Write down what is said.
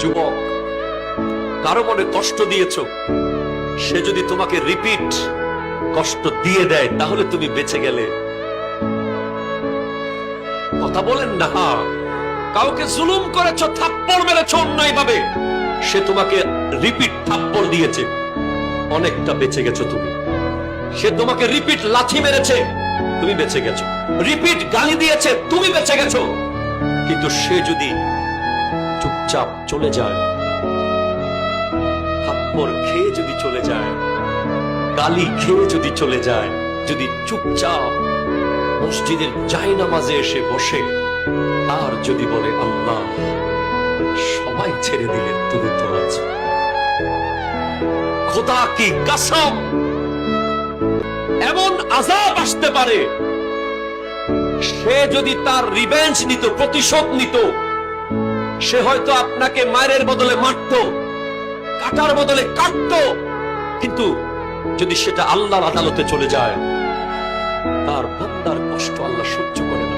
যুবক, কারো মনে কষ্ট দিয়েছ, সে যদি তোমাকে রিপিট কষ্ট দিয়ে দেয় তাহলে তুমি বেঁচে গেলে। কথা বলেন না। কাউকে জুলুম করেছ, থাপ্পড় মেরেছ অন্যায় ভাবে, সে তোমাকে রিপিট থাপ্পড় দিয়েছে, অনেকটা বেঁচে গেছো তুমি। সে তোমাকে রিপিট লাথি মেরেছে, তুমি বেঁচে গেছো। রিপিট গালি দিয়েছে, তুমি বেঁচে গেছো। কিন্তু সে যদি চুপচাপ চলে যায়, থাপ্পড় খেয়ে যদি চলে যায়, গালি খেয়ে যদি চলে যায়, যদি চুপচাপ মসজিদের জায়নামাজে এসে বসে আর যদি বলে আল্লাহ সবাই ছেড়ে দিলে তুমি তো আছো, খোদা কি কসম, এমন আযাব আসতে পারে, সে যদি তার রিভেঞ্জ নিত, প্রতিশোধ নিত, সে হয়তো আপনাকে মায়ের বদলে মারতো, কাটার বদলে কাটতো। কিন্তু যদি সেটা আল্লাহর আদালতে চলে যায়, তার বান্দার কষ্ট আল্লাহ সহ্য করে না।